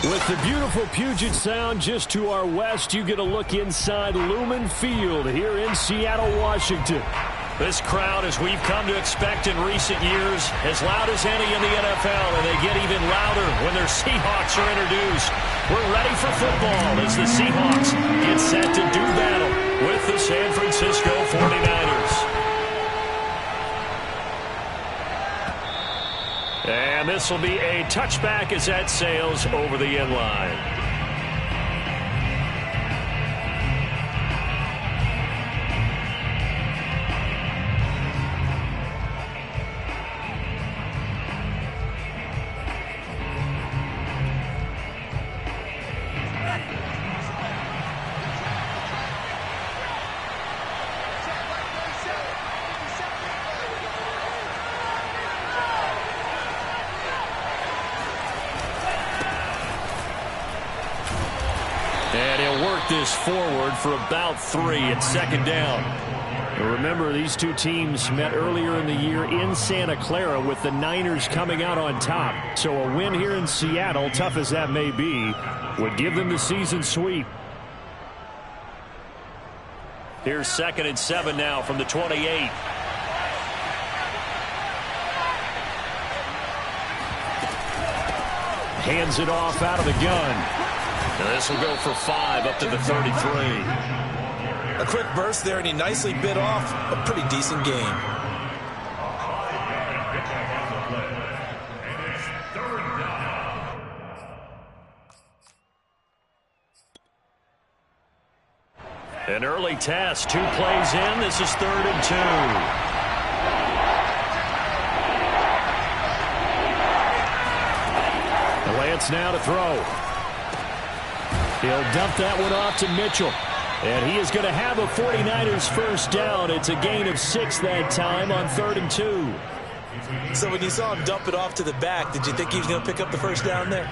With the beautiful Puget Sound just to our west, you get a look inside Lumen Field here in Seattle, Washington. This crowd, as we've come to expect in recent years, as loud as any in the NFL, and they get even louder when their Seahawks are introduced. We're ready for football as the Seahawks get set to do battle with the San Francisco 49ers. And this will be a touchback as that sails over the end line. And he'll work this forward for about 3 at second down. And remember, these two teams met earlier in the year in Santa Clara with the Niners coming out on top. So a win here in Seattle, tough as that may be, would give them the season sweep. Here's 2nd and 7 now from the 28. Hands it off out of the gun. Now this will go for 5 up to the 33. A quick burst there, and he nicely bit off a pretty decent gain. An early test, 2 plays in. This is 3rd and 2. Lance now to throw. He'll dump that one off to Mitchell. And he is going to have a 49ers first down. It's a gain of 6 that time on 3rd and 2. So when you saw him dump it off to the back, did you think he was going to pick up the first down there?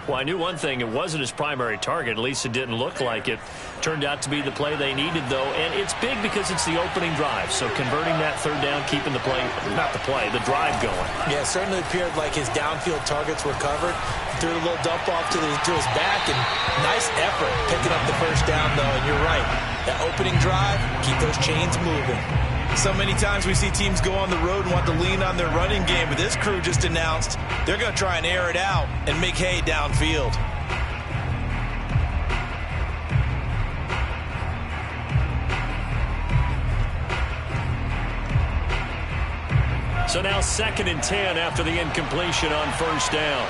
Well, I knew one thing. It wasn't his primary target. At least it didn't look like it. Turned out to be the play they needed, though. And it's big because it's the opening drive. So converting that 3rd down, keeping the play, not the play, the drive going. Yeah, it certainly appeared like his downfield targets were covered. Threw a little dump off to his back, and nice effort picking up the first down, though. And you're right. That opening drive, keep those chains moving. So many times we see teams go on the road and want to lean on their running game, but this crew just announced they're going to try and air it out and make hay downfield. So now 2nd and 10 after the incompletion on first down.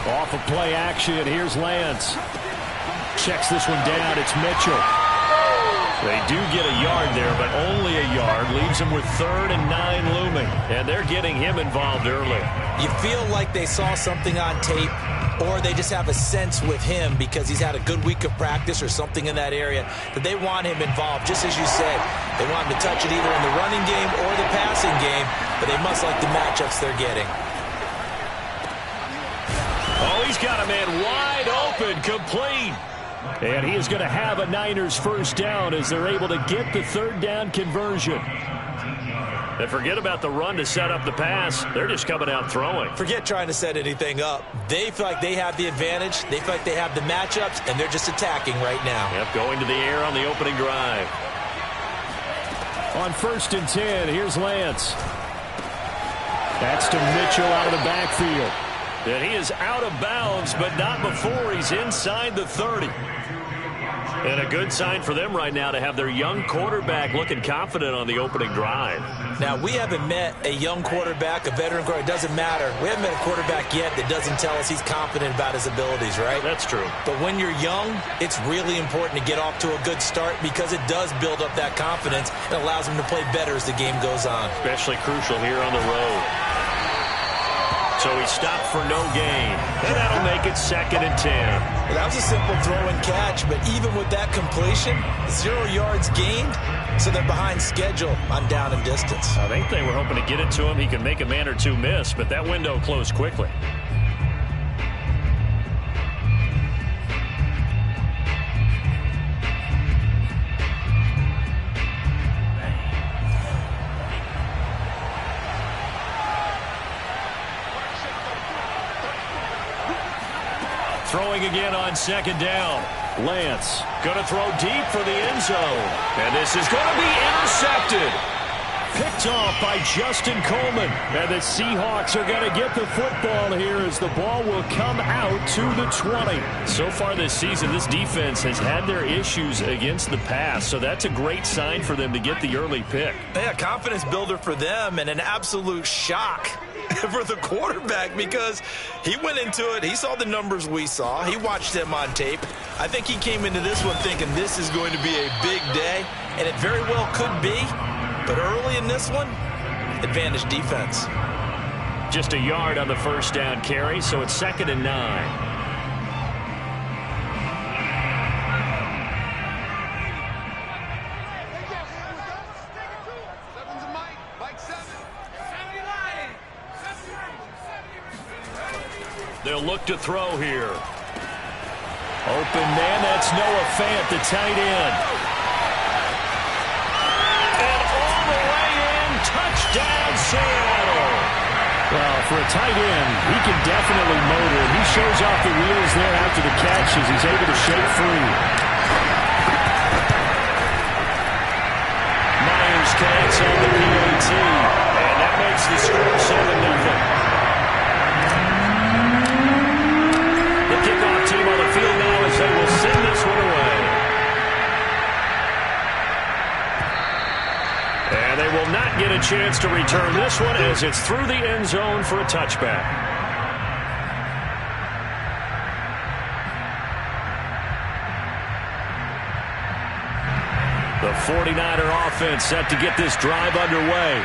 Off of play action, here's Lance. Checks this one down, it's Mitchell. They do get a yard there, but only a yard. Leaves them with 3rd and 9 looming. And they're getting him involved early. You feel like they saw something on tape, or they just have a sense with him because he's had a good week of practice or something in that area that they want him involved. Just as you said, they want him to touch it either in the running game or the passing game, but they must like the matchups they're getting. Oh, he's got a man wide open, complete. And he is going to have a Niners first down as they're able to get the 3rd down conversion. And forget about the run to set up the pass. They're just coming out throwing. Forget trying to set anything up. They feel like they have the advantage. They feel like they have the matchups, and they're just attacking right now. Yep, going to the air on the opening drive. On 1st and 10, here's Lance. That's to Mitchell out of the backfield. And he is out of bounds, but not before he's inside the 30. And a good sign for them right now to have their young quarterback looking confident on the opening drive. Now, we haven't met a young quarterback, a veteran quarterback. It doesn't matter. We haven't met a quarterback yet that doesn't tell us he's confident about his abilities, right? That's true. But when you're young, it's really important to get off to a good start because it does build up that confidence and allows him to play better as the game goes on. Especially crucial here on the road. So he stopped for no gain. And that'll make it 2nd and 10. Well, that was a simple throw and catch, but even with that completion, 0 yards gained, so they're behind schedule on down and distance. I think they were hoping to get it to him. He could make a man or two miss, but that window closed quickly. Throwing again on second down. Lance going to throw deep for the end zone. And this is going to be intercepted. Picked off by Justin Coleman. And the Seahawks are going to get the football here as the ball will come out to the 20. So far this season, this defense has had their issues against the pass. So that's a great sign for them to get the early pick. Yeah, confidence builder for them and an absolute shock for the quarterback because he went into it. He saw the numbers we saw. He watched them on tape. I think he came into this one thinking this is going to be a big day, and it very well could be. But early in this one, advantage defense. Just a yard on the first down carry, so it's 2nd and 9. They'll look to throw here. Open man, that's Noah Fant, the tight end. And all the way in, touchdown Seattle. Well, for a tight end, he can definitely motor it. He shows off the wheels there after the catch as he's able to shake free. Myers connects on the PAT, and that makes the score 7-0. Kickoff team on the field now as they will send this one away. And they will not get a chance to return this one as it's through the end zone for a touchback. The 49er offense set to get this drive underway.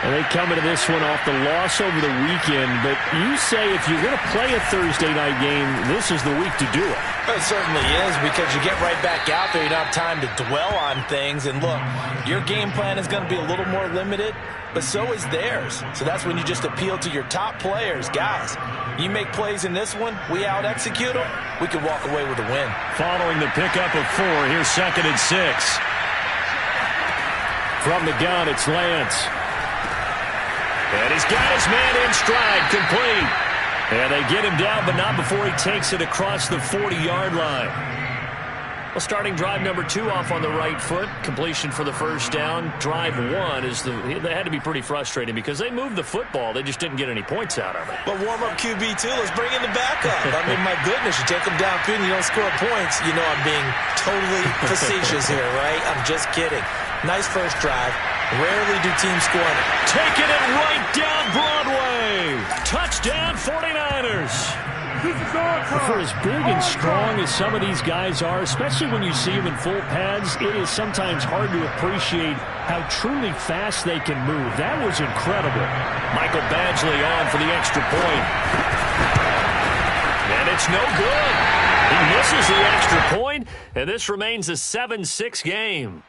And they come into this one off the loss over the weekend, but you say if you're going to play a Thursday night game, this is the week to do it. It certainly is because you get right back out there. You don't have time to dwell on things. And look, your game plan is going to be a little more limited, but so is theirs. So that's when you just appeal to your top players. Guys, you make plays in this one, we out-execute them, we can walk away with a win. Following the pickup of 4, here's 2nd and 6. From the gun, it's Lance. And he's got his man in stride, complete. And they get him down, but not before he takes it across the 40-yard line. Well, starting drive number 2 off on the right foot. Completion for the first down. Drive 1 is they had to be pretty frustrating because they moved the football. They just didn't get any points out of it. But warm-up QB2, let's bring in the backup. I mean, my goodness, you take them downfield and you don't score points. You know I'm being totally facetious here, right? I'm just kidding. Nice first drive. Rarely do teams score on it. Taking it right down Broadway. Touchdown 49ers. For as big and strong as some of these guys are, especially when you see them in full pads, it is sometimes hard to appreciate how truly fast they can move. That was incredible. Michael Badgley on for the extra point. And it's no good. He misses the extra point, and this remains a 7-6 game.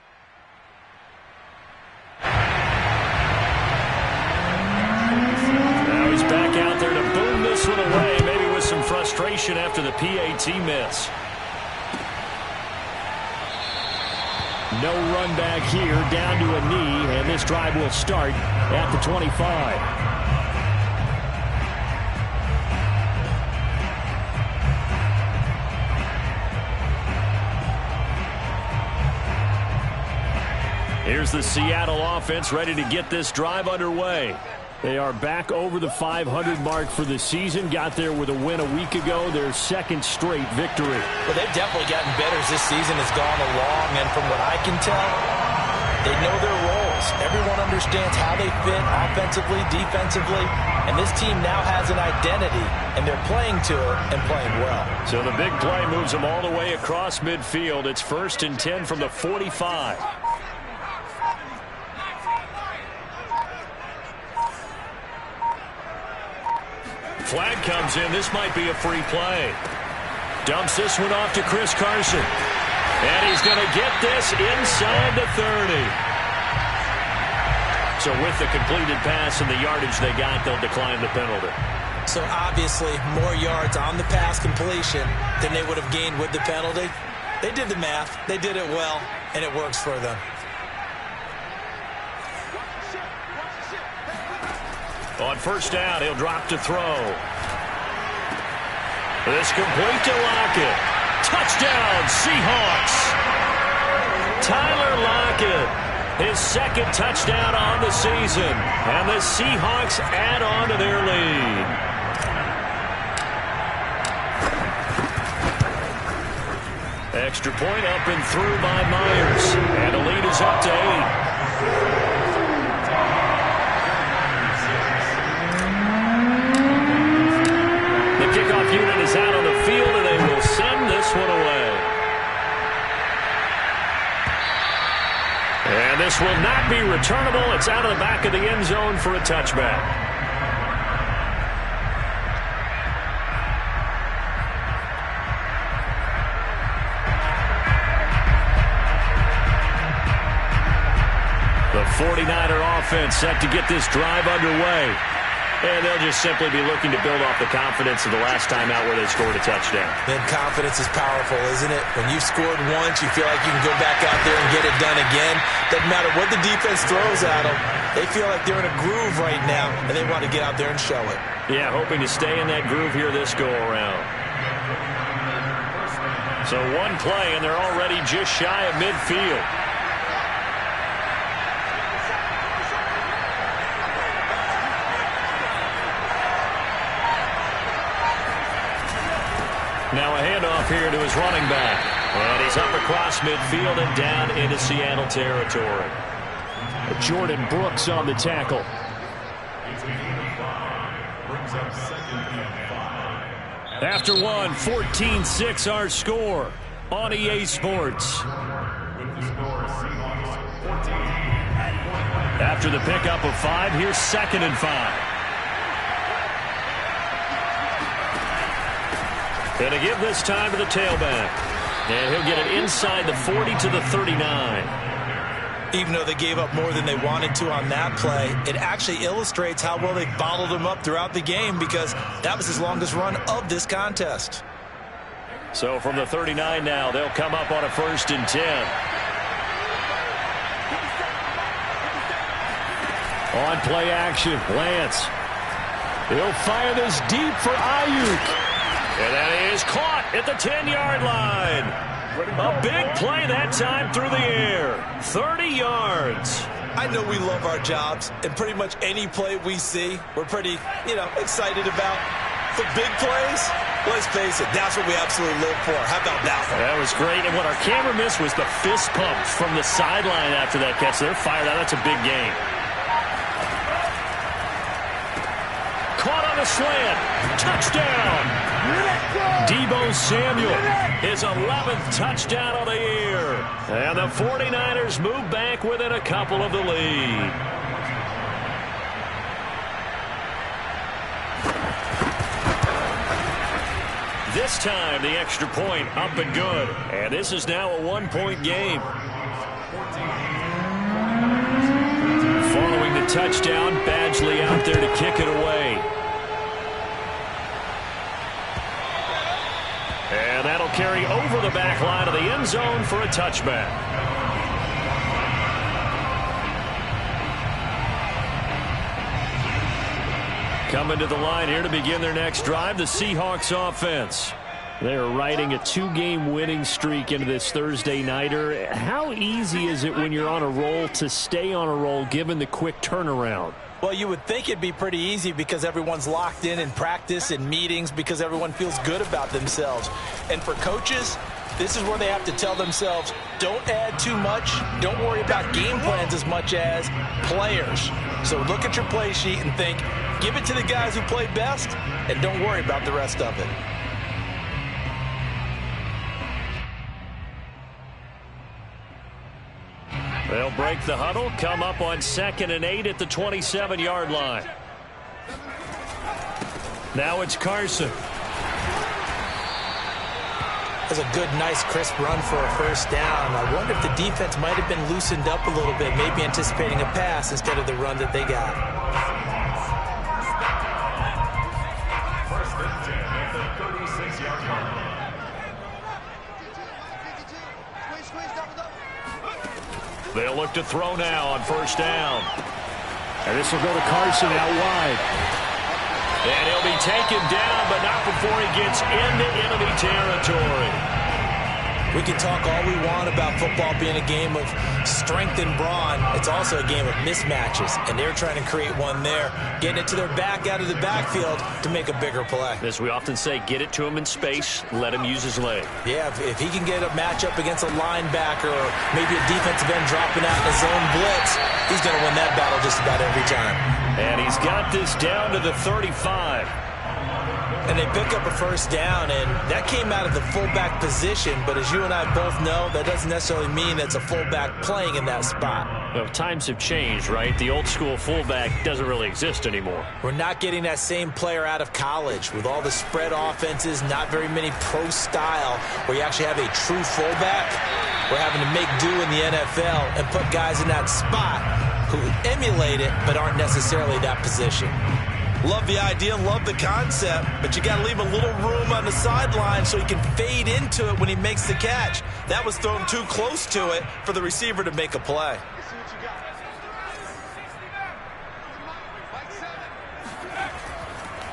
Now he's back out there to boom this one away, maybe with some frustration after the PAT miss. No run back here, down to a knee, and this drive will start at the 25. Here's the Seattle offense ready to get this drive underway. They are back over the 500 mark for the season. Got there with a win a week ago, their second straight victory. Well, they've definitely gotten better as this season has gone along, and from what I can tell, they know their roles. Everyone understands how they fit offensively, defensively, and this team now has an identity, and they're playing to it and playing well. So the big play moves them all the way across midfield. It's 1st and 10 from the 45. Flag comes in. This might be a free play. Dumps this one off to Chris Carson. And he's going to get this inside the 30. So with the completed pass and the yardage they got, they'll decline the penalty. So obviously more yards on the pass completion than they would have gained with the penalty. They did the math. They did it well, and it works for them. On 1st down, he'll drop to throw. This complete to Lockett. Touchdown, Seahawks. Tyler Lockett, his second touchdown on the season. And the Seahawks add on to their lead. Extra point up and through by Myers. And the lead is up to 8. Kickoff unit is out on the field, and they will send this one away. And this will not be returnable. It's out of the back of the end zone for a touchback. The 49er offense set to get this drive underway. And they'll just simply be looking to build off the confidence of the last time out where they scored a touchdown. Then confidence is powerful, isn't it? When you've scored once, you feel like you can go back out there and get it done again. Doesn't matter what the defense throws at them. They feel like they're in a groove right now, and they want to get out there and show it. Yeah, hoping to stay in that groove here this go-around. So one play, and they're already just shy of midfield. Now a handoff here to his running back. And he's up across midfield and down into Seattle territory. Jordan Brooks on the tackle. After one, 14-6 our score on EA Sports. After the pickup of 5, here's 2nd and 5. Going to give this time to the tailback. And he'll get it inside the 40 to the 39. Even though they gave up more than they wanted to on that play, it actually illustrates how well they bottled them up throughout the game, because that was his longest run of this contest. So from the 39 now, they'll come up on a 1st and 10. On play action, Lance. He'll fire this deep for Ayuk. And that is caught at the 10-yard line. A big play that time through the air. 30 yards. I know we love our jobs, and pretty much any play we see, we're pretty, excited about. The big plays, let's face it, that's what we absolutely live for. How about that one? That was great. And what our camera missed was the fist pump from the sideline after that catch. They're fired out. That's a big game. Caught on a slant. Touchdown. Deebo Samuel, his 11th touchdown of the year. And the 49ers move back within a couple of the lead. This time, the extra point up and good. And this is now a 1-point game. Following the touchdown, Badgley out there to kick it away. And that'll carry over the back line of the end zone for a touchback. Coming to the line here to begin their next drive, the Seahawks offense. They are riding a 2-game winning streak into this Thursday nighter. How easy is it when you're on a roll to stay on a roll given the quick turnaround? Well, you would think it'd be pretty easy because everyone's locked in practice and meetings, because everyone feels good about themselves. And for coaches, this is where they have to tell themselves, don't add too much. Don't worry about game plans as much as players. So look at your play sheet and think, give it to the guys who play best, and don't worry about the rest of it. They'll break the huddle, come up on 2nd and 8 at the 27-yard line. Now it's Carson. That's a good, nice, crisp run for a first down. I wonder if the defense might have been loosened up a little bit, maybe anticipating a pass instead of the run that they got. First and 10 at the 36-yard line. They'll look to throw now on first down. And this will go to Carson out wide. And he'll be taken down, but not before he gets into enemy territory. We can talk all we want about football being a game of strength and brawn. It's also a game of mismatches, and they're trying to create one there, getting it to their back out of the backfield to make a bigger play. As we often say, get it to him in space, let him use his leg. Yeah, if he can get a matchup against a linebacker or maybe a defensive end dropping out in a zone blitz, he's going to win that battle just about every time. And he's got this down to the 35. And they pick up a first down, and that came out of the fullback position. But as you and I both know, that doesn't necessarily mean it's a fullback playing in that spot. Well, times have changed, right? The old school fullback doesn't really exist anymore. We're not getting that same player out of college with all the spread offenses, not very many pro style, where you actually have a true fullback. We're having to make do in the NFL and put guys in that spot who emulate it but aren't necessarily that position. Love the idea, love the concept, but you got to leave a little room on the sideline so he can fade into it when he makes the catch. That was thrown too close to it for the receiver to make a play.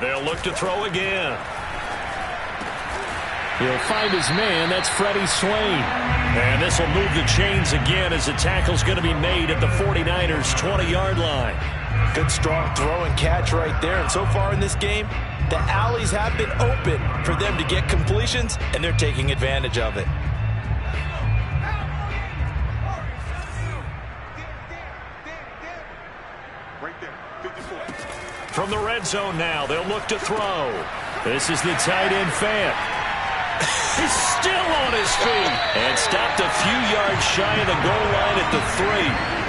They'll look to throw again. He'll find his man. That's Freddie Swain. And this will move the chains again as the tackle's going to be made at the 49ers' 20-yard line. Good strong throw and catch right there. And so far in this game, the alleys have been open for them to get completions, and they're taking advantage of it. Right there, 54. From the red zone now, they'll look to throw. This is the tight end Fant. He's still on his feet and stopped a few yards shy of the goal line at the 3.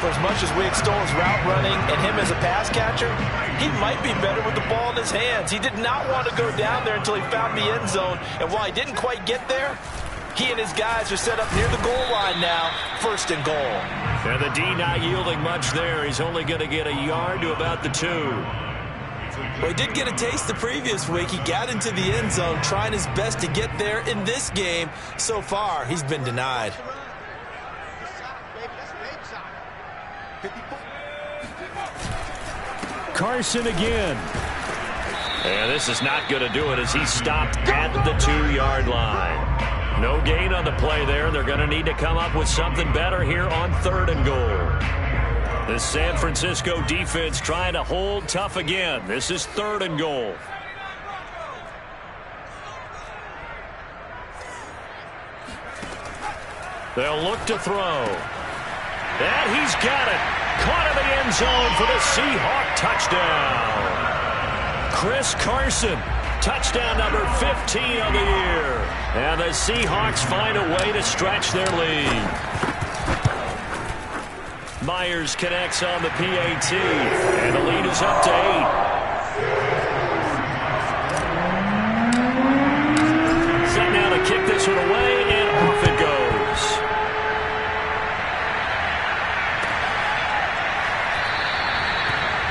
For as much as we extol his route running and him as a pass catcher, he might be better with the ball in his hands. He did not want to go down there until he found the end zone. And while he didn't quite get there, he and his guys are set up near the goal line now, 1st and goal. And the D not yielding much there. He's only going to get a yard to about the 2. Well, he did get a taste the previous week. He got into the end zone, trying his best to get there in this game. So far, he's been denied. Carson again. And this is not going to do it as he's stopped at the 2-yard line. No gain on the play there. They're going to need to come up with something better here on 3rd and goal. The San Francisco defense trying to hold tough again. This is 3rd and goal. They'll look to throw. And he's got it. Caught in the end zone for the Seahawk touchdown. Chris Carson, touchdown number 15 of the year. And the Seahawks find a way to stretch their lead. Myers connects on the PAT, and the lead is up to 8. Set now to kick this one away, and off it goes.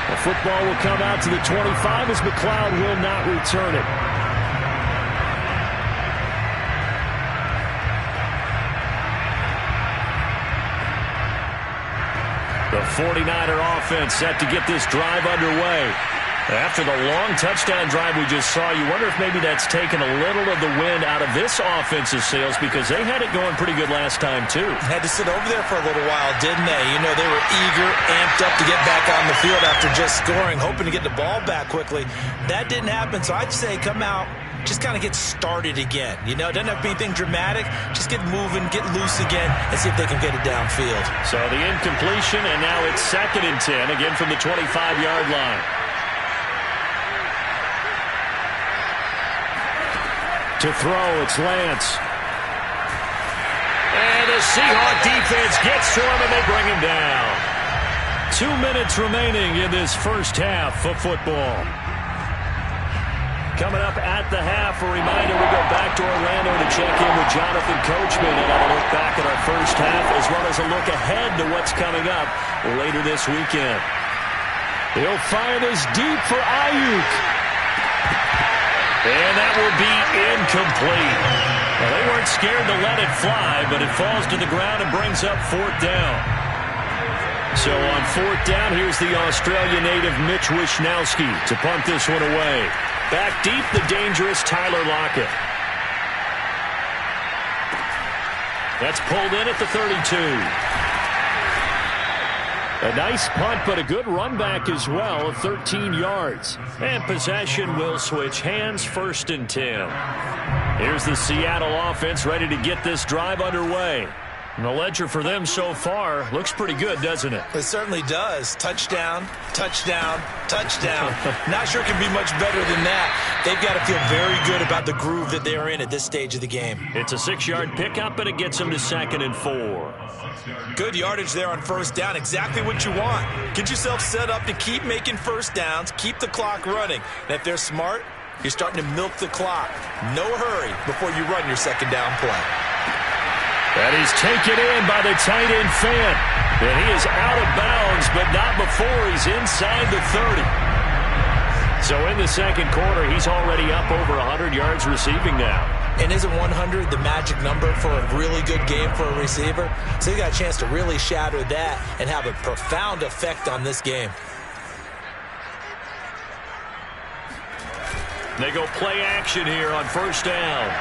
The football will come out to the 25 as McLeod will not return it. The 49er offense set to get this drive underway. After the long touchdown drive we just saw, you wonder if maybe that's taken a little of the wind out of this offense's sails because they had it going pretty good last time, too. Had to sit over there for a little while, didn't they? You know, they were eager, amped up to get back on the field after just scoring, hoping to get the ball back quickly. That didn't happen, so I'd say come out, just kind of get started again. You know, it doesn't have to be anything dramatic. Just get moving, get loose again, and see if they can get it downfield. So the incompletion, and now it's 2nd and 10, again from the 25-yard line. To throw, it's Lance. And the Seahawk defense gets to him, and they bring him down. 2 minutes remaining in this first half of football. Coming up at the half, a reminder, we go back to Orlando to check in with Jonathan Coachman and have a look back at our first half, as well as a look ahead to what's coming up later this weekend. He'll fire this deep for Ayuk. And that will be incomplete. Well, they weren't scared to let it fly, but it falls to the ground and brings up 4th down. So on fourth down, here's the Australia native Mitch Wishnowski to punt this one away. Back deep, the dangerous Tyler Lockett. That's pulled in at the 32. A nice punt, but a good run back as well of 13 yards. And possession will switch hands, 1st and 10. Here's the Seattle offense ready to get this drive underway. And the ledger for them so far looks pretty good, doesn't it? It certainly does. Touchdown, touchdown, touchdown. Not sure it can be much better than that. They've got to feel very good about the groove that they are in at this stage of the game. It's a 6-yard pickup, and it gets them to 2nd and 4. Good yardage there on 1st down. Exactly what you want. Get yourself set up to keep making 1st downs, keep the clock running. And if they're smart, you're starting to milk the clock. No hurry before you run your 2nd down play. And he's taken in by the tight end Fant. And he is out of bounds, but not before he's inside the 30. So in the 2nd quarter, he's already up over 100 yards receiving now. And isn't 100 the magic number for a really good game for a receiver? So you got a chance to really shatter that and have a profound effect on this game. They go play action here on 1st down.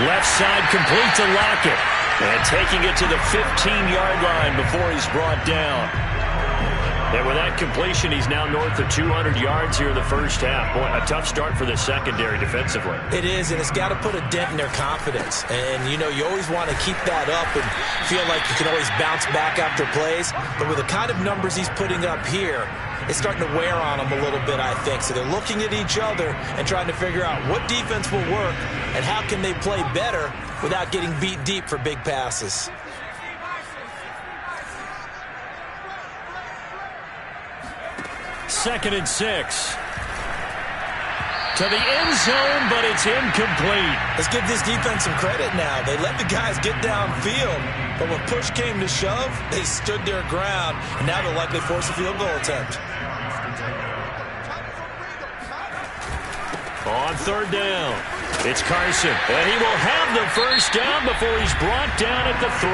Left side complete to Lockett. And taking it to the 15-yard line before he's brought down. And with that completion, he's now north of 200 yards here in the 1st half. Boy, a tough start for the secondary defensively. It is, and it's got to put a dent in their confidence. And, you know, you always want to keep that up and feel like you can always bounce back after plays. But with the kind of numbers he's putting up here, it's starting to wear on them a little bit, I think. So they're looking at each other and trying to figure out what defense will work and how can they play better without getting beat deep for big passes. Second and 6. To the end zone, but it's incomplete. Let's give this defense some credit now. They let the guys get downfield, but when push came to shove, they stood their ground, and now they'll likely force a field goal attempt. On 3rd down, it's Carson, and he will have the 1st down before he's brought down at the 3.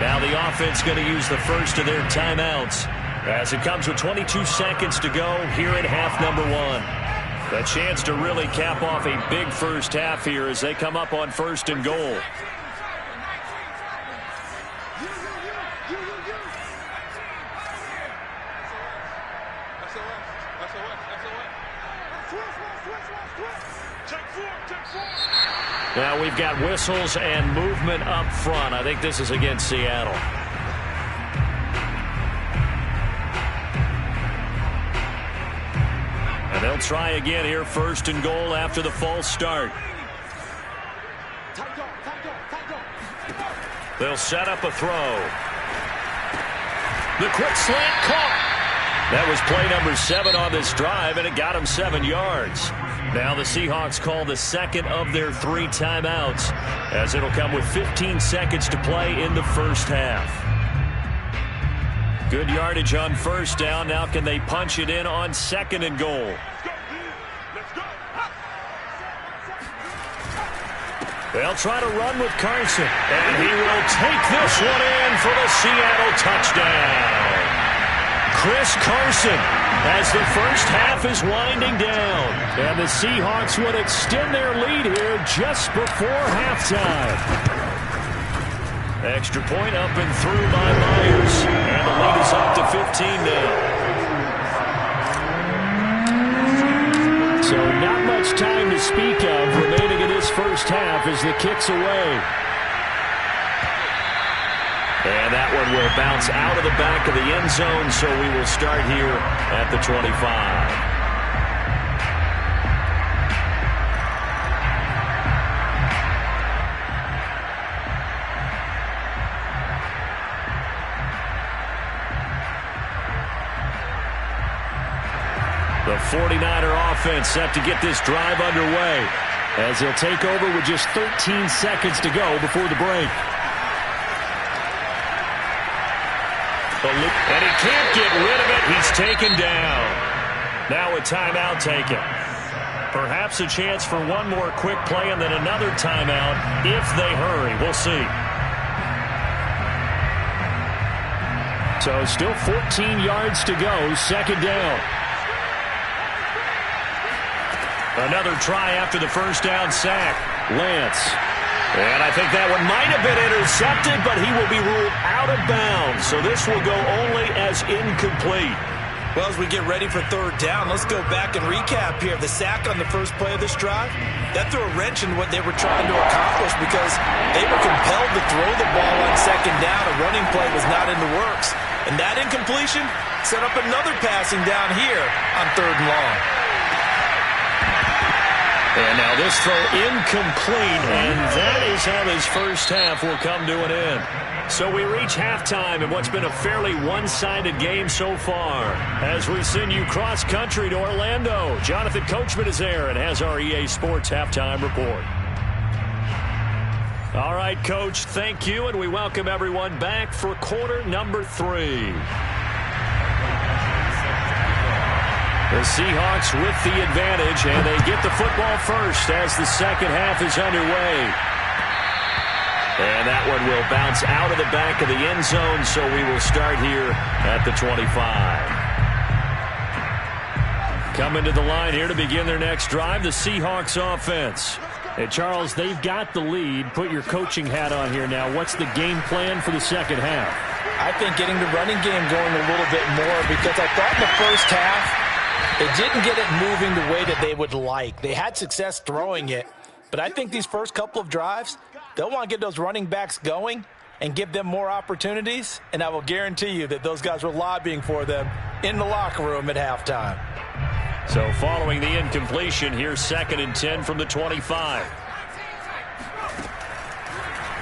Now the offense going to use the first of their timeouts as it comes with 22 seconds to go here at half number 1. A chance to really cap off a big 1st half here as they come up on 1st and goal. Now we've got whistles and movement up front. I think this is against Seattle. And they'll try again here, 1st and goal after the false start. They'll set up a throw. The quick slant caught. That was play number 7 on this drive, and it got him 7 yards. Now the Seahawks call the 2nd of their 3 timeouts, as it'll come with 15 seconds to play in the 1st half. Good yardage on 1st down. Now can they punch it in on 2nd and goal? They'll try to run with Carson, and he will take this one in for the Seattle touchdown. Chris Carson, as the 1st half is winding down, and the Seahawks would extend their lead here just before halftime. Extra point up and through by Myers, and the lead is up to 15 now. So not much time to speak of remaining in this 1st half as the kick's away. And that one will bounce out of the back of the end zone, so we will start here at the 25. The 49er offense set to get this drive underway as they'll take over with just 13 seconds to go before the break. And he can't get rid of it. He's taken down. Now a timeout taken. Perhaps a chance for one more quick play and then another timeout if they hurry. We'll see. So still 14 yards to go, second down. Another try after the first down sack. Lance. And I think that one might have been intercepted, but he will be ruled out of bounds. So this will go only as incomplete. Well, as we get ready for third down, let's go back and recap here. The sack on the first play of this drive, that threw a wrench in what they were trying to accomplish because they were compelled to throw the ball on second down. A running play was not in the works. And that incompletion set up another passing down here on third and long. And now this throw incomplete, and that is how this first half will come to an end. So we reach halftime in what's been a fairly one-sided game so far. As we send you cross-country to Orlando, Jonathan Coachman is there and has our EA Sports halftime report. All right, Coach, thank you, and we welcome everyone back for quarter number 3. The Seahawks with the advantage, and they get the football first as the second half is underway. And that one will bounce out of the back of the end zone, so we will start here at the 25. Coming to the line here to begin their next drive, the Seahawks offense. Hey, Charles, they've got the lead. Put your coaching hat on here now. What's the game plan for the second half? I think getting the running game going a little bit more because I thought in the first half, they didn't get it moving the way that they would like. They had success throwing it, but I think these first couple of drives, they'll want to get those running backs going and give them more opportunities, and I will guarantee you that those guys were lobbying for them in the locker room at halftime. So following the incompletion, here's 2nd and 10 from the 25.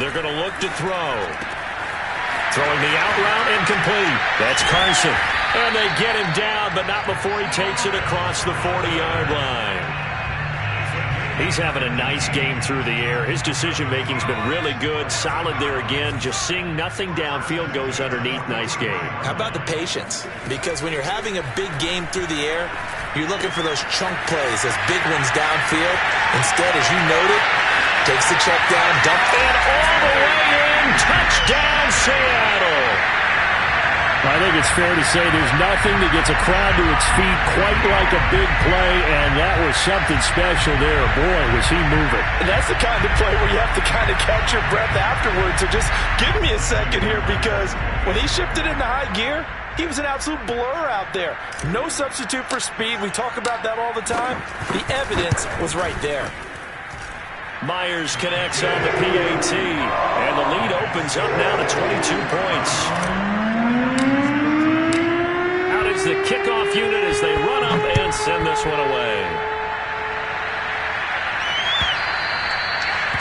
They're going to look to throw. Throwing the out route, incomplete. That's Carson. And they get him down, but not before he takes it across the 40-yard line. He's having a nice game through the air. His decision-making's been really good. Solid there again. Just seeing nothing downfield goes underneath. Nice game. How about the patience? Because when you're having a big game through the air, you're looking for those chunk plays, those big ones downfield. Instead, as you noted, takes the check down, dump it all the way in. Touchdown, Seattle. I think it's fair to say there's nothing that gets a crowd to its feet quite like a big play, and that was something special there. Boy, was he moving. And that's the kind of play where you have to kind of catch your breath afterwards. So just give me a second here, because when he shifted into high gear, he was an absolute blur out there. No substitute for speed. We talk about that all the time. The evidence was right there. Myers connects on the PAT, and the lead opens up now to 22 points. Out is the kickoff unit as they run up and send this one away.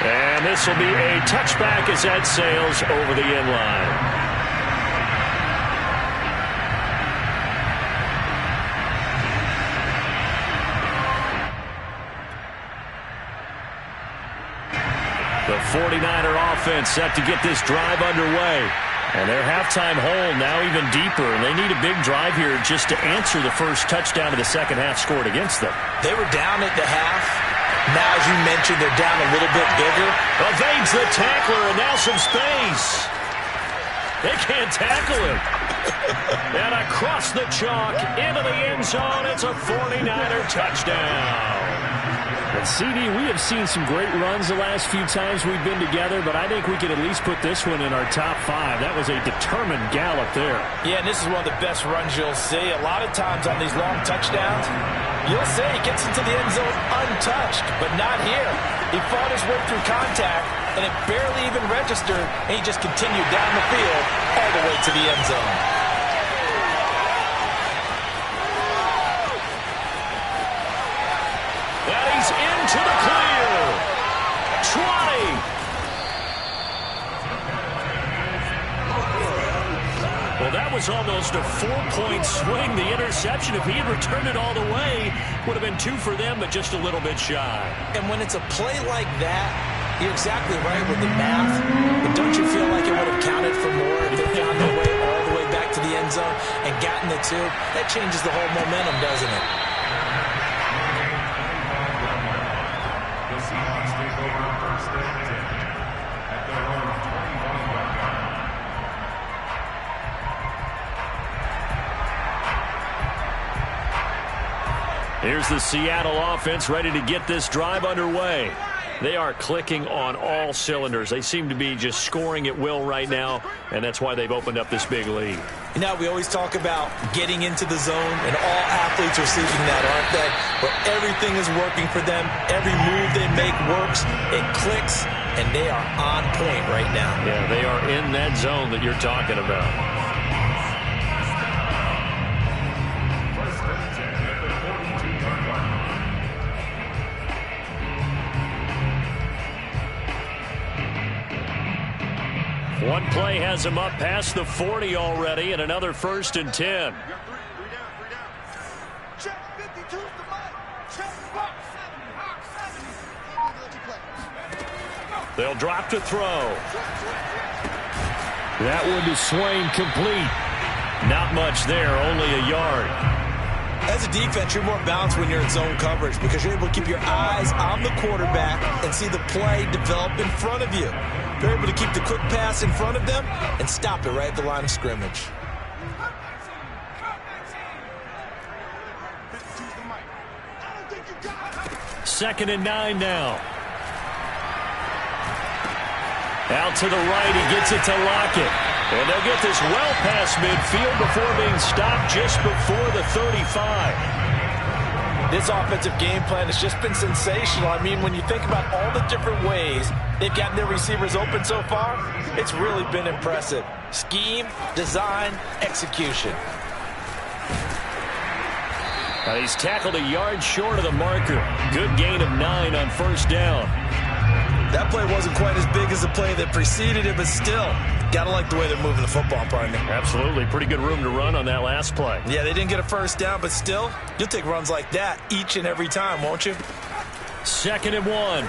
And this will be a touchback as that sails over the end line. The 49er offense set to get this drive underway. And their halftime hole now even deeper, and they need a big drive here just to answer the first touchdown of the second half scored against them. They were down at the half. Now, as you mentioned, they're down a little bit bigger. Evades the tackler, and now some space. They can't tackle him. And across the chalk, into the end zone, it's a 49er touchdown. And CD, we have seen some great runs the last few times we've been together, but I think we could at least put this one in our top 5. That was a determined gallop there. Yeah, and this is one of the best runs you'll see. A lot of times on these long touchdowns, you'll say he gets into the end zone untouched, but not here. He fought his way through contact, and it barely even registered, and he just continued down the field all the way to the end zone. Into the clear. Trotty. Well, that was almost a 4-point swing. The interception, if he had returned it all the way, would have been 2 for them, but just a little bit shy. And when it's a play like that, you're exactly right with the math. But don't you feel like it would have counted for more if they found their way all the way back to the end zone and gotten the 2? That changes the whole momentum, doesn't it? Here's the Seattle offense ready to get this drive underway. They are clicking on all cylinders. They seem to be just scoring at will right now, and that's why they've opened up this big lead. You know, we always talk about getting into the zone, and all athletes are seeking that, aren't they? Where everything is working for them. Every move they make works. It clicks, and they are on point right now. Yeah, they are in that zone that you're talking about. One play has him up past the 40 already, and another 1st and 10. They'll drop to throw. That one is swing complete. Not much there, only a yard. As a defense, you're more balanced when you're in zone coverage because you're able to keep your eyes on the quarterback and see the play develop in front of you. You're able to keep the quick pass in front of them and stop it right at the line of scrimmage. Second and 9 now. Out to the right, he gets it to Lockett. And they'll get this well past midfield before being stopped just before the 35. This offensive game plan has just been sensational. I mean, when you think about all the different ways they've gotten their receivers open so far, it's really been impressive. Scheme, design, execution. He's tackled a yard short of the marker. Good gain of 9 on 1st down. That play wasn't quite as big as the play that preceded it, but still, gotta like the way they're moving the football, partner. Absolutely. Pretty good room to run on that last play. Yeah, they didn't get a 1st down, but still, you'll take runs like that each and every time, won't you? 2nd and 1.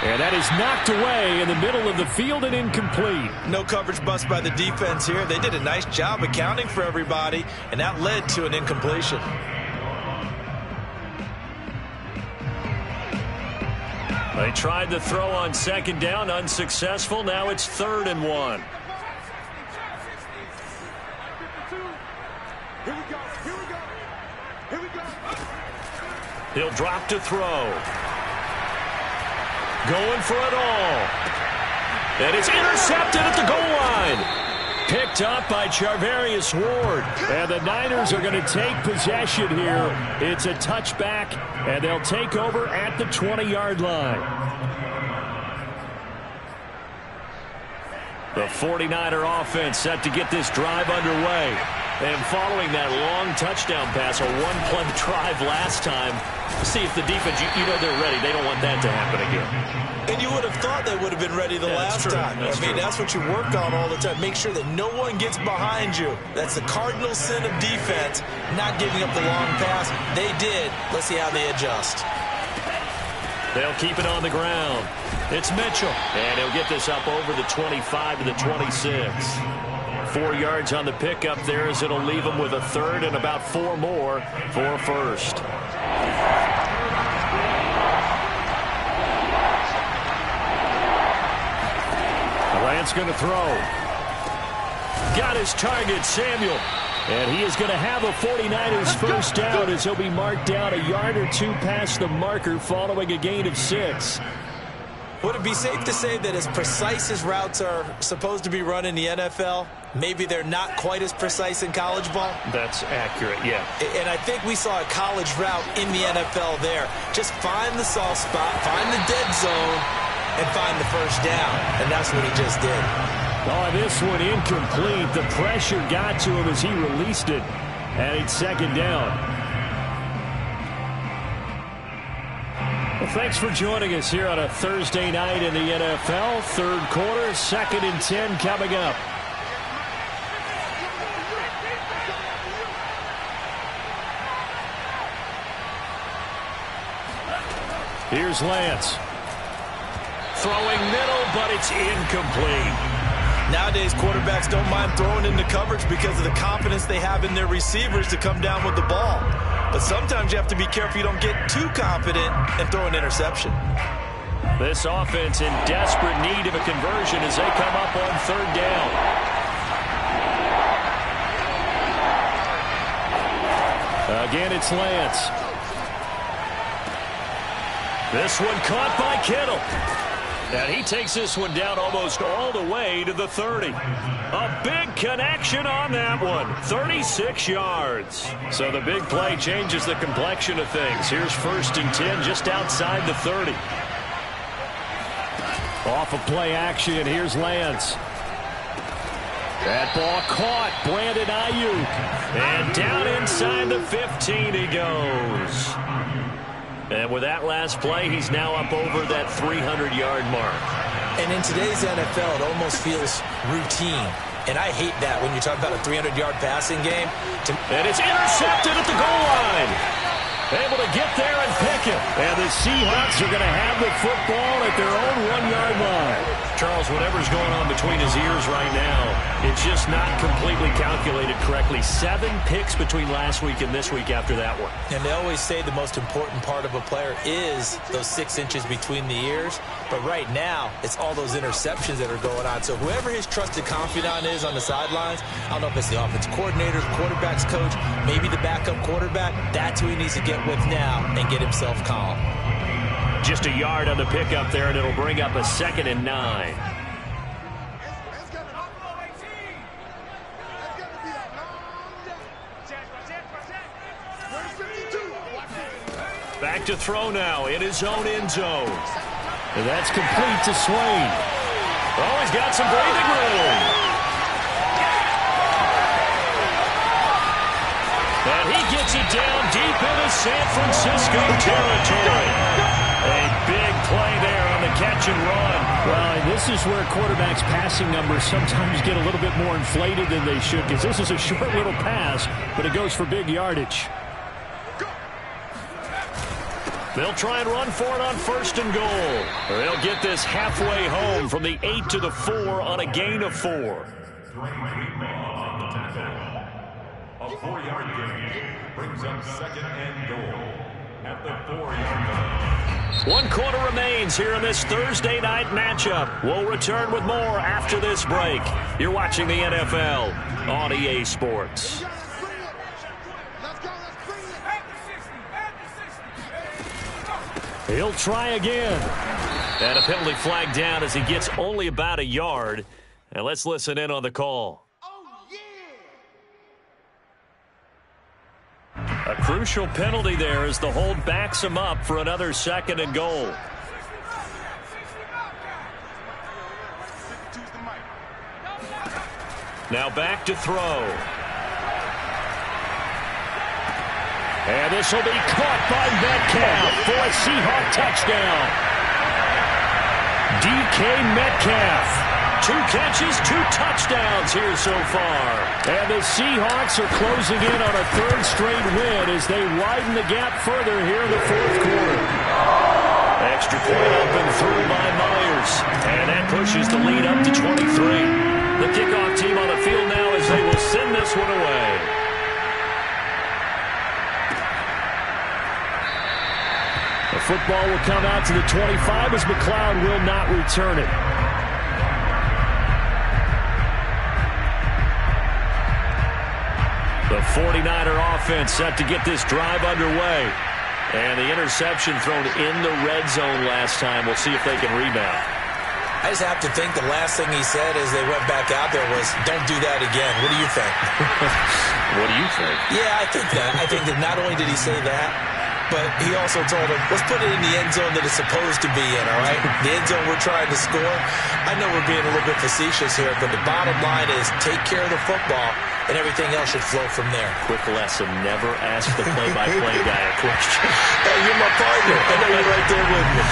And that is knocked away in the middle of the field and incomplete. No coverage bust by the defense here. They did a nice job accounting for everybody, and that led to an incompletion. They tried to throw on 2nd down, unsuccessful. Now it's 3rd and 1. He'll drop to throw. Going for it all. And it's intercepted at the goal line. Picked up by Charvarius Ward. And the Niners are going to take possession here. It's a touchback, and they'll take over at the 20-yard line. The 49er offense set to get this drive underway. And following that long touchdown pass, a one-play drive last time, see if the defense, you know they're ready. They don't want that to happen again. And you would have thought they would have been ready the last time. That's what you work on all the time. Make sure that no one gets behind you. That's the cardinal sin of defense, not giving up the long pass. They did. Let's see how they adjust. They'll keep it on the ground. It's Mitchell. And he'll get this up over the 25 to the 26. 4 yards on the pickup there as it'll leave them with a 3rd and about 4 more for 1st. Lance going to throw. Got his target, Samuel. And he is going to have a 49ers 1st down as he'll be marked down a yard or 2 past the marker following a gain of 6. Would it be safe to say that as precise as routes are supposed to be run in the NFL, maybe they're not quite as precise in college ball? That's accurate, yeah. And I think we saw a college route in the NFL there. Just find the soft spot, find the dead zone, and find the 1st down. And that's what he just did. Oh, this one incomplete. The pressure got to him as he released it. And it's 2nd down. Well, thanks for joining us here on a Thursday night in the NFL. 3rd quarter, 2nd and 10 coming up. Here's Lance. Throwing middle, but it's incomplete. Nowadays, quarterbacks don't mind throwing into coverage because of the confidence they have in their receivers to come down with the ball. But sometimes you have to be careful you don't get too confident and throw an interception. This offense in desperate need of a conversion as they come up on 3rd down. Again, it's Lance. This one caught by Kittle. And he takes this one down almost all the way to the 30. A big connection on that one. 36 yards. So the big play changes the complexion of things. Here's 1st and 10 just outside the 30. Off of play action, here's Lance. That ball caught. Brandon Ayuk. And down inside the 15 he goes. And with that last play, he's now up over that 300-yard mark. And in today's NFL, it almost feels routine. And I hate that when you're talking about a 300-yard passing game. And it's intercepted at the goal line. Able to get there and pick it. And the Seahawks are going to have the football at their own 1-yard line. Charles, whatever's going on between his ears right now, it's just not completely calculated correctly. 7 picks between last week and this week after that one. And they always say the most important part of a player is those 6 inches between the ears. But right now, it's all those interceptions that are going on. So whoever his trusted confidant is on the sidelines, I don't know if it's the offensive coordinator, the quarterback's coach, maybe the backup quarterback, that's who he needs to get with now and get himself calm. Just a yard on the pickup there, and it'll bring up a 2nd and 9. Back to throw now in his own end zone. And that's complete to Swain. Oh, he's got some breathing room. And he gets it down deep into San Francisco territory. A big play there on the catch and run. Well, and this is where quarterbacks' passing numbers sometimes get a little bit more inflated than they should, because this is a short little pass, but it goes for big yardage. They'll try and run for it on 1st and goal. Or they'll get this halfway home from the 8 to the 4 on a gain of 4. A 4-yard gain brings up 2nd and goal at the 4-yard line. 1 quarter remains here in this Thursday night matchup. We'll return with more after this break. You're watching the NFL on EA Sports. He'll try again. And a penalty flag down as he gets only about a yard. And let's listen in on the call. A crucial penalty there as the hold backs him up for another 2nd and goal. Now back to throw. And this will be caught by Metcalf for a Seahawk touchdown. DK Metcalf. 2 catches, 2 touchdowns here so far. And the Seahawks are closing in on a 3rd straight win as they widen the gap further here in the 4th quarter. Extra point up and through by Myers. And that pushes the lead up to 23. The kickoff team on the field now as they will send this one away. The football will come out to the 25 as McLeod will not return it. The 49er offense set to get this drive underway. And the interception thrown in the red zone last time. We'll see if they can rebound. I just have to think the last thing he said as they went back out there was, don't do that again. What do you think? What do you think? Yeah, I think that. I think that not only did he say that, but he also told him, let's put it in the end zone that it's supposed to be in, all right? The end zone we're trying to score. I know we're being a little bit facetious here, but the bottom line is take care of the football, and everything else should flow from there. Quick lesson, never ask the play-by-play guy a question. Hey, you're my partner. I know you're right there with me.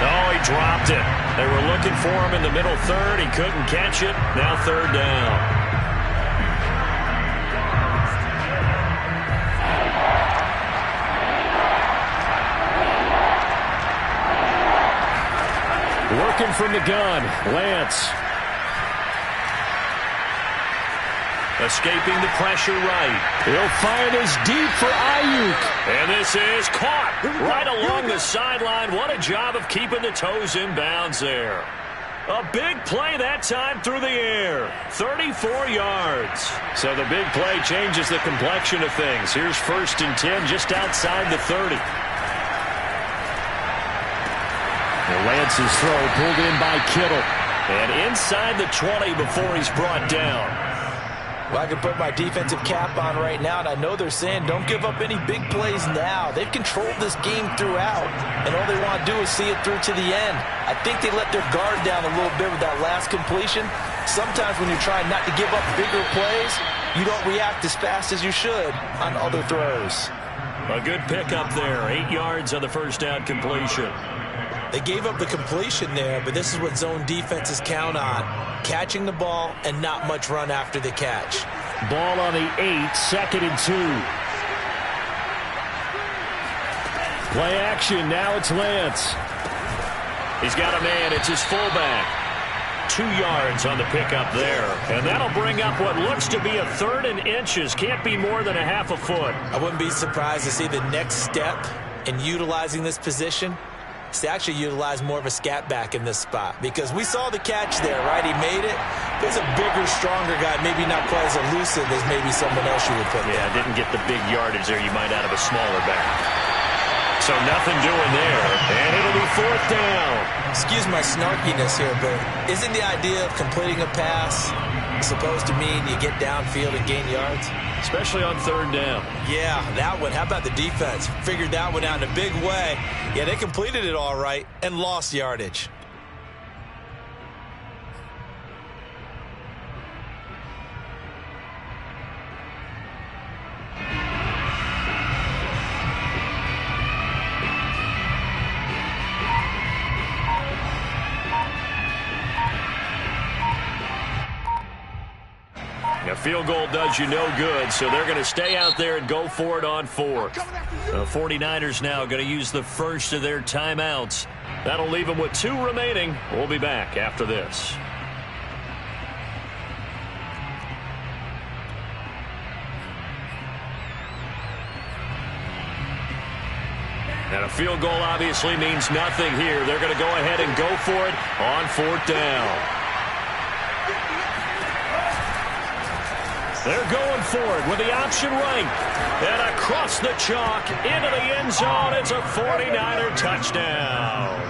Oh, he dropped it. They were looking for him in the middle 3rd. He couldn't catch it. Now 3rd down. Working from the gun, Lance. Escaping the pressure right. He'll fire this deep for Ayuk. And this is caught right along the sideline. What a job of keeping the toes in bounds there. A big play that time through the air. 34 yards. So the big play changes the complexion of things. Here's 1st and 10 just outside the 30. And Lance's throw pulled in by Kittle. And inside the 20 before he's brought down. Well, I can put my defensive cap on right now, and I know they're saying don't give up any big plays now. They've controlled this game throughout, and all they want to do is see it through to the end. I think they let their guard down a little bit with that last completion. Sometimes when you're trying not to give up bigger plays, you don't react as fast as you should on other throws. A good pickup there. 8 yards on the first down completion. They gave up the completion there, but this is what zone defenses count on. Catching the ball and not much run after the catch. Ball on the 8, 2nd and 2. Play action, now it's Lance. He's got a man, it's his fullback. 2 yards on the pickup there. And that'll bring up what looks to be a 3rd and inches. Can't be more than a half a foot. I wouldn't be surprised to see the next step in utilizing this position. To actually utilize more of a scat back in this spot, because we saw the catch there, right? He made it. There's a bigger, stronger guy, maybe not quite as elusive as maybe someone else you would put there. Yeah, didn't get the big yardage there you might out of a smaller back. So nothing doing there, and it'll be 4th down. Excuse my snarkiness here, but isn't the idea of completing a pass supposed to mean you get downfield and gain yards? Especially on 3rd down. Yeah, that one. How about the defense? Figured that one out in a big way. Yeah, they completed it all right and lost yardage. A field goal does you no good, so they're going to stay out there and go for it on 4th. The 49ers now going to use the first of their timeouts. That'll leave them with 2 remaining. We'll be back after this. And a field goal obviously means nothing here. They're going to go ahead and go for it on 4th down. They're going for it with the option right. And across the chalk into the end zone. It's a 49er touchdown.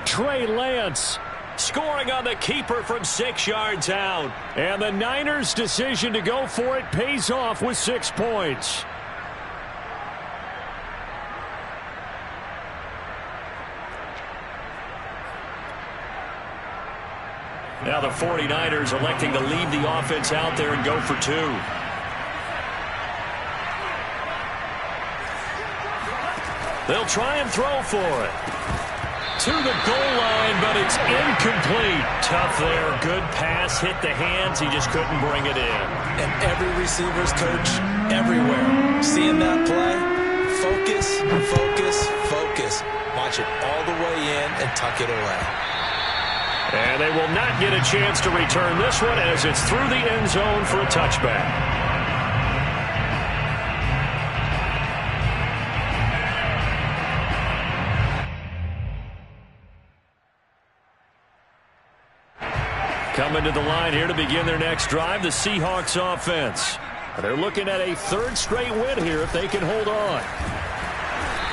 Trey Lance scoring on the keeper from 6 yards out. And the Niners' decision to go for it pays off with 6 points. Now the 49ers electing to leave the offense out there and go for 2. They'll try and throw for it. To the goal line, but it's incomplete. Tough there. Good pass. Hit the hands. He just couldn't bring it in. And every receiver's coach everywhere. Seeing that play, focus, focus, focus. Watch it all the way in and tuck it away. And they will not get a chance to return this one as it's through the end zone for a touchback. Coming to the line here to begin their next drive, the Seahawks offense. They're looking at a 3rd straight win here if they can hold on.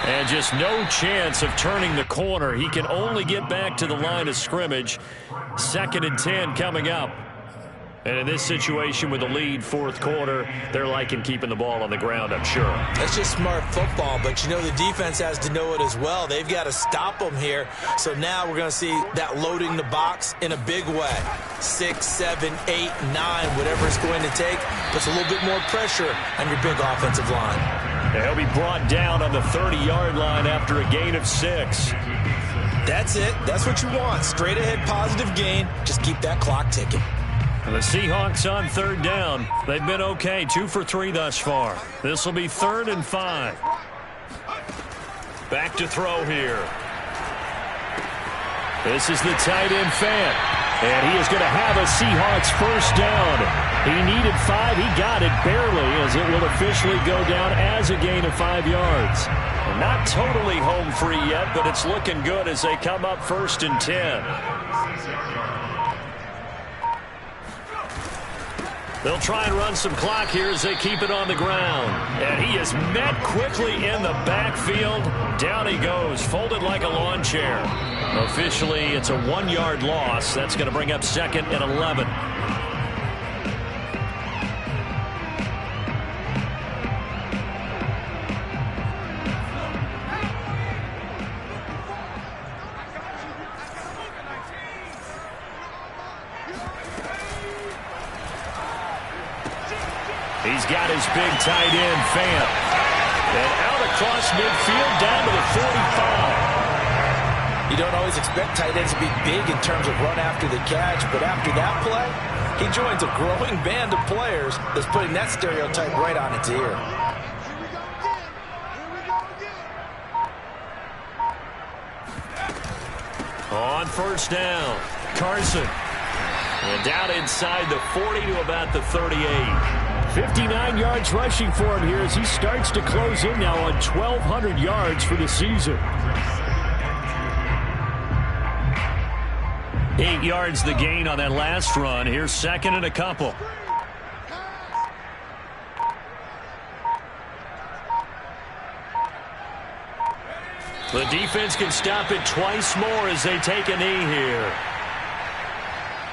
And just no chance of turning the corner. He can only get back to the line of scrimmage. 2nd and 10 coming up. And in this situation with the lead 4th quarter, they're liking keeping the ball on the ground, I'm sure. That's just smart football, but you know the defense has to know it as well. They've got to stop them here. So now we're going to see that loading the box in a big way. 6, 7, 8, 9, whatever it's going to take. Puts a little bit more pressure on your big offensive line. He'll be brought down on the 30-yard line after a gain of 6. That's it. That's what you want. Straight ahead positive gain. Just keep that clock ticking. And the Seahawks on 3rd down. They've been okay. 2 for 3 thus far. This will be 3rd and 5. Back to throw here. This is the tight end Fant. And he is going to have a Seahawks 1st down. He needed 5. He got it barely, as it will officially go down as a gain of 5 yards. Not totally home free yet, but it's looking good as they come up 1st and 10. They'll try and run some clock here as they keep it on the ground. And he is met quickly in the backfield. Down he goes, folded like a lawn chair. Officially, it's a 1-yard loss. That's going to bring up 2nd and 11. He's got his big tight end, Fant. And out across midfield, down to the 45. You don't always expect tight ends to be big in terms of run after the catch, but after that play, he joins a growing band of players that's putting that stereotype right on its ear. On 1st down, Carson. And down inside the 40 to about the 38. 59 yards rushing for him here as he starts to close in now on 1,200 yards for the season. 8 yards the gain on that last run. Here's 2nd and a couple. The defense can stop it twice more as they take a knee here.